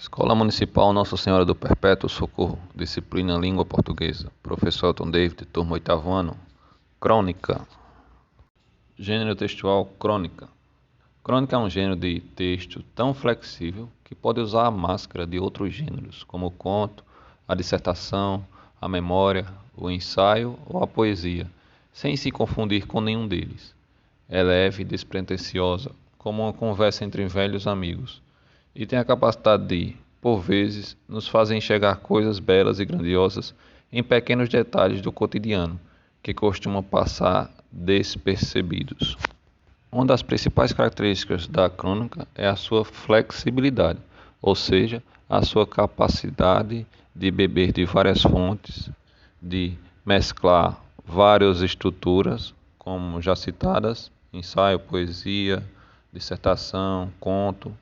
Escola Municipal Nossa Senhora do Perpétuo Socorro, disciplina Língua Portuguesa, professor Elton David, turma 8º ano, crônica. Gênero textual, crônica. Crônica é um gênero de texto tão flexível que pode usar a máscara de outros gêneros, como o conto, a dissertação, a memória, o ensaio ou a poesia, sem se confundir com nenhum deles. É leve e despretensiosa, como uma conversa entre velhos amigos, e tem a capacidade de, por vezes, nos fazer enxergar coisas belas e grandiosas em pequenos detalhes do cotidiano, que costumam passar despercebidos. Uma das principais características da crônica é a sua flexibilidade, ou seja, a sua capacidade de beber de várias fontes, de mesclar várias estruturas, como já citadas, ensaio, poesia, dissertação, conto,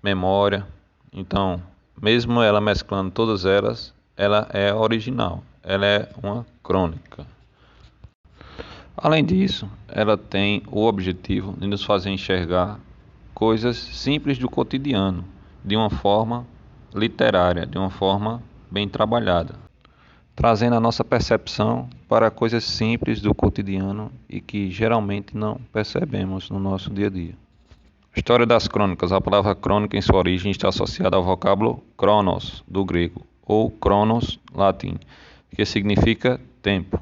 memória. Então, mesmo ela mesclando todas elas, ela é original, ela é uma crônica. Além disso, ela tem o objetivo de nos fazer enxergar coisas simples do cotidiano, de uma forma literária, de uma forma bem trabalhada, trazendo a nossa percepção para coisas simples do cotidiano e que geralmente não percebemos no nosso dia a dia. História das crônicas. A palavra crônica em sua origem está associada ao vocábulo chronos, do grego, ou chronos, latim, que significa tempo.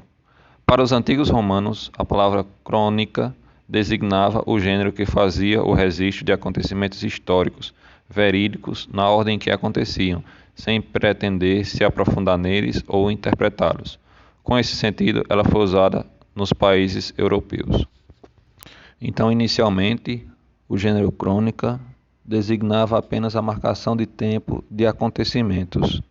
Para os antigos romanos, a palavra crônica designava o gênero que fazia o registro de acontecimentos históricos, verídicos, na ordem que aconteciam, sem pretender se aprofundar neles ou interpretá-los. Com esse sentido, ela foi usada nos países europeus. Então, inicialmente, o gênero crônica designava apenas a marcação de tempo de acontecimentos,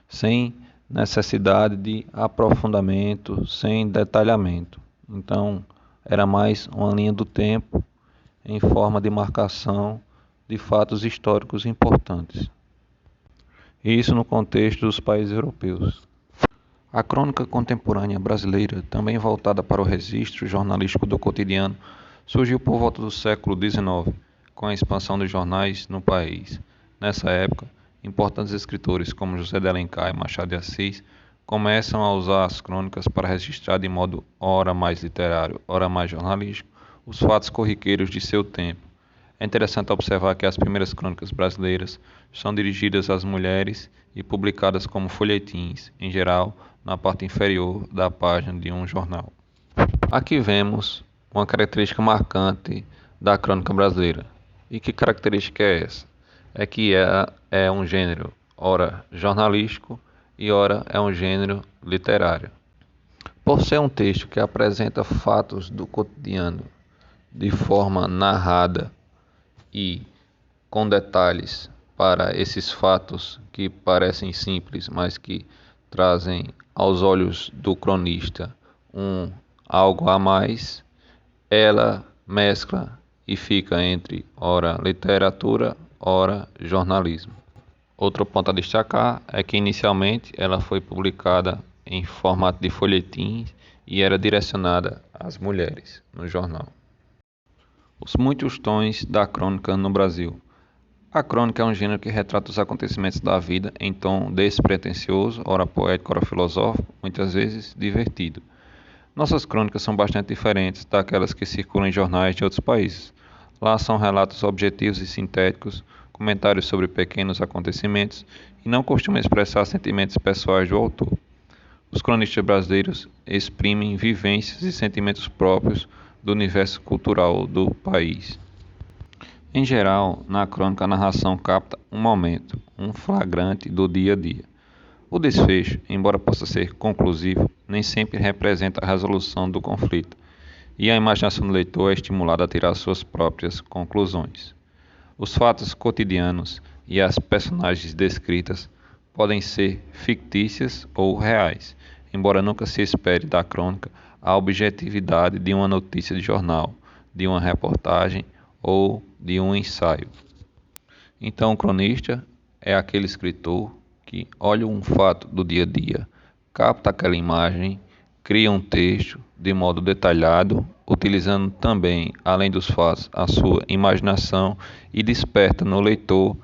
sem necessidade de aprofundamento, sem detalhamento. Então, era mais uma linha do tempo em forma de marcação de fatos históricos importantes. Isso no contexto dos países europeus. A crônica contemporânea brasileira, também voltada para o registro jornalístico do cotidiano, surgiu por volta do século XIX, com a expansão dos jornais no país. Nessa época, importantes escritores como José de Alencar e Machado de Assis começam a usar as crônicas para registrar de modo ora mais literário, ora mais jornalístico, os fatos corriqueiros de seu tempo. É interessante observar que as primeiras crônicas brasileiras são dirigidas às mulheres e publicadas como folhetins, em geral, na parte inferior da página de um jornal. Aqui vemos uma característica marcante da crônica brasileira. E que característica é essa? É que ela é um gênero, ora jornalístico e ora é um gênero literário. Por ser um texto que apresenta fatos do cotidiano de forma narrada e com detalhes para esses fatos que parecem simples, mas que trazem aos olhos do cronista algo a mais, ela mescla e fica entre ora literatura, ora jornalismo. Outro ponto a destacar é que inicialmente ela foi publicada em formato de folhetins e era direcionada às mulheres no jornal. Os muitos tons da crônica no Brasil. A crônica é um gênero que retrata os acontecimentos da vida em tom despretensioso, ora poético, ora filosófico, muitas vezes divertido. Nossas crônicas são bastante diferentes daquelas que circulam em jornais de outros países. Lá são relatos objetivos e sintéticos, comentários sobre pequenos acontecimentos e não costumam expressar sentimentos pessoais do autor. Os cronistas brasileiros exprimem vivências e sentimentos próprios do universo cultural do país. Em geral, na crônica a narração capta um momento, um flagrante do dia a dia. O desfecho, embora possa ser conclusivo, nem sempre representa a resolução do conflito, e a imaginação do leitor é estimulada a tirar suas próprias conclusões. Os fatos cotidianos e as personagens descritas podem ser fictícias ou reais, embora nunca se espere da crônica a objetividade de uma notícia de jornal, de uma reportagem ou de um ensaio. Então, o cronista é aquele escritor que olha um fato do dia a dia, capta aquela imagem, cria um texto de modo detalhado, utilizando também, além dos fatos, a sua imaginação e desperta no leitor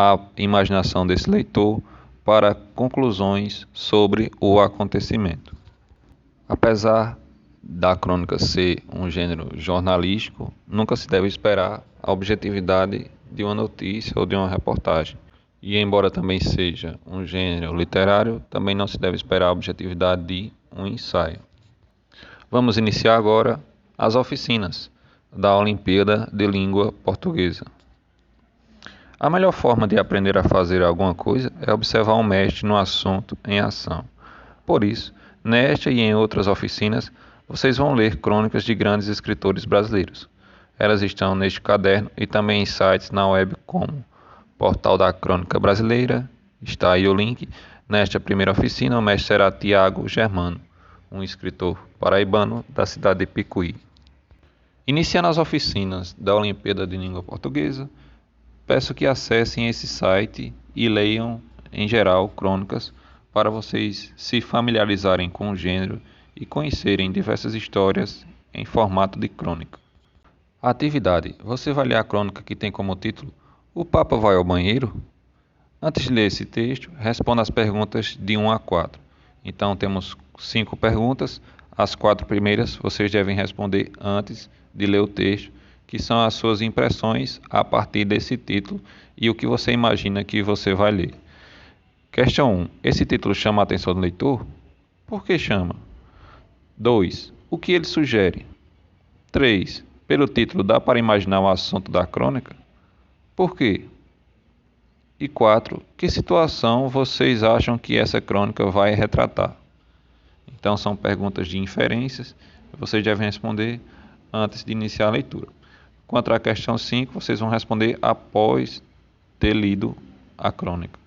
a imaginação desse leitor para conclusões sobre o acontecimento. Apesar da crônica ser um gênero jornalístico, nunca se deve esperar a objetividade de uma notícia ou de uma reportagem. E embora também seja um gênero literário, também não se deve esperar a objetividade de um ensaio. Vamos iniciar agora as oficinas da Olimpíada de Língua Portuguesa. A melhor forma de aprender a fazer alguma coisa é observar um mestre no assunto em ação. Por isso, nesta e em outras oficinas, vocês vão ler crônicas de grandes escritores brasileiros. Elas estão neste caderno e também em sites na web como Portal da Crônica Brasileira. Está aí o link. Nesta primeira oficina, o mestre será Tiago Germano, um escritor paraibano da cidade de Picuí. Iniciando as oficinas da Olimpíada de Língua Portuguesa, peço que acessem esse site e leiam, em geral, crônicas para vocês se familiarizarem com o gênero e conhecerem diversas histórias em formato de crônica. A atividade: você vai ler a crônica que tem como título "O Papa vai ao banheiro?". Antes de ler esse texto, responda as perguntas de 1 a 4. Então temos 5 perguntas. As 4 primeiras vocês devem responder antes de ler o texto, que são as suas impressões a partir desse título e o que você imagina que você vai ler. Questão 1. Esse título chama a atenção do leitor? Por que chama? 2. O que ele sugere? 3. Pelo título dá para imaginar o assunto da crônica? Por quê? E 4. Que situação vocês acham que essa crônica vai retratar? Então são perguntas de inferências, vocês devem responder antes de iniciar a leitura. Quanto à questão 5, vocês vão responder após ter lido a crônica.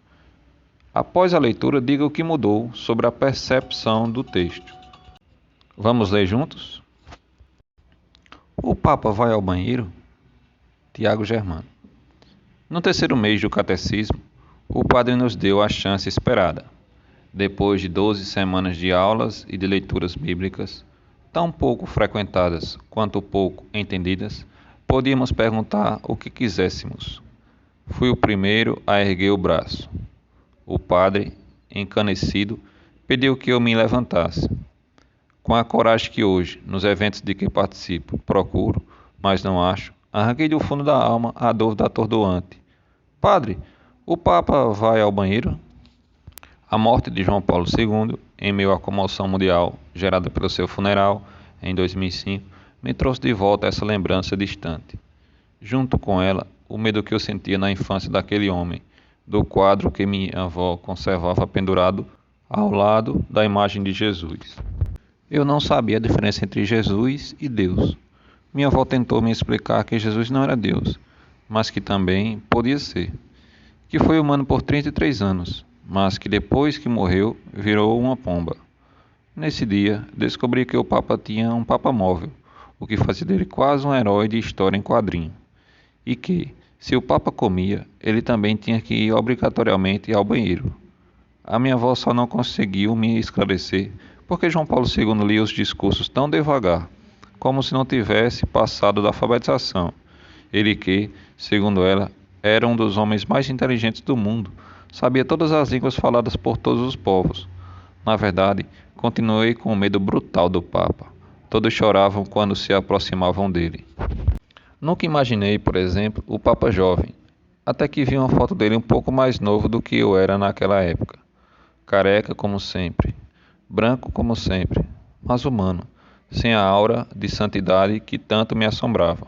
Após a leitura, diga o que mudou sobre a percepção do texto. Vamos ler juntos? O Papa vai ao banheiro? Tiago Germano. No terceiro mês do catecismo, o padre nos deu a chance esperada. Depois de 12 semanas de aulas e de leituras bíblicas, tão pouco frequentadas quanto pouco entendidas, podíamos perguntar o que quiséssemos. Fui o primeiro a erguer o braço. O padre, encanecido, pediu que eu me levantasse. Com a coragem que hoje, nos eventos de que participo, procuro, mas não acho, arranquei do fundo da alma a dúvida atordoante. Padre, o Papa vai ao banheiro? A morte de João Paulo II, em meio à comoção mundial gerada pelo seu funeral, em 2005, me trouxe de volta essa lembrança distante. Junto com ela, o medo que eu sentia na infância daquele homem, do quadro que minha avó conservava pendurado ao lado da imagem de Jesus. Eu não sabia a diferença entre Jesus e Deus. Minha avó tentou me explicar que Jesus não era Deus, mas que também podia ser. Que foi humano por 33 anos, mas que depois que morreu, virou uma pomba. Nesse dia, descobri que o Papa tinha um Papa móvel, o que fazia dele quase um herói de história em quadrinho. E que, se o Papa comia, ele também tinha que ir obrigatoriamente ao banheiro. A minha avó só não conseguiu me esclarecer porque João Paulo II lia os discursos tão devagar, como se não tivesse passado da alfabetização. Ele que, segundo ela, era um dos homens mais inteligentes do mundo, sabia todas as línguas faladas por todos os povos. Na verdade, continuei com o medo brutal do Papa. Todos choravam quando se aproximavam dele. Nunca imaginei, por exemplo, o Papa jovem, até que vi uma foto dele um pouco mais novo do que eu era naquela época. Careca como sempre, branco como sempre, mas humano, sem a aura de santidade que tanto me assombrava.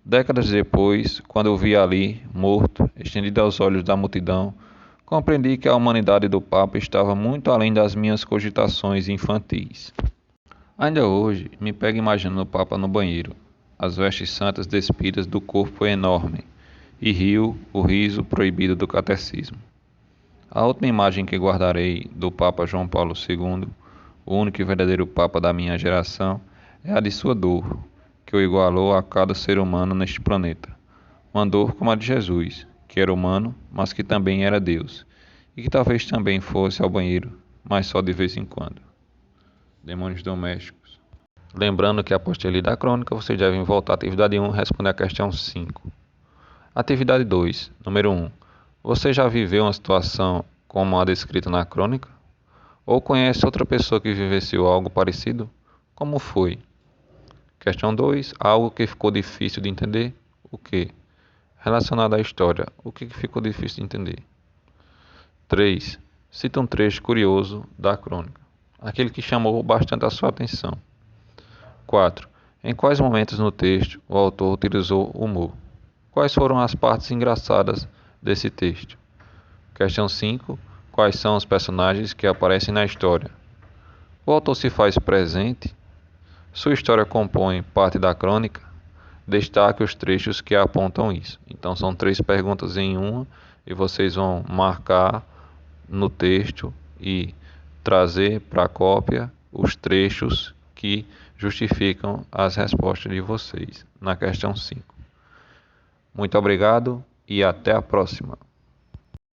Décadas depois, quando eu vi ali, morto, estendido aos olhos da multidão, compreendi que a humanidade do Papa estava muito além das minhas cogitações infantis. Ainda hoje, me pego imaginando o Papa no banheiro, as vestes santas despidas do corpo enorme, e rio o riso proibido do catecismo. A última imagem que guardarei do Papa João Paulo II, o único e verdadeiro Papa da minha geração, é a de sua dor, que o igualou a cada ser humano neste planeta. Uma dor como a de Jesus, que era humano, mas que também era Deus, e que talvez também fosse ao banheiro, mas só de vez em quando. Demônios domésticos. Lembrando que após ter lido a crônica, vocês devem voltar à atividade 1 e responder a questão 5. Atividade 2, número 1. Você já viveu uma situação como a descrita na crônica? Ou conhece outra pessoa que vivenciou algo parecido? Como foi? Questão 2. Algo que ficou difícil de entender? O que? Relacionado à história, o que ficou difícil de entender? 3. Cita um trecho curioso da crônica, aquele que chamou bastante a sua atenção. 4. Em quais momentos no texto o autor utilizou humor? Quais foram as partes engraçadas desse texto? Questão 5. Quais são os personagens que aparecem na história? O autor se faz presente? Sua história compõe parte da crônica? Destaque os trechos que apontam isso. Então são 3 perguntas em uma e vocês vão marcar no texto e trazer para a cópia os trechos que justificam as respostas de vocês na questão 5. Muito obrigado e até a próxima.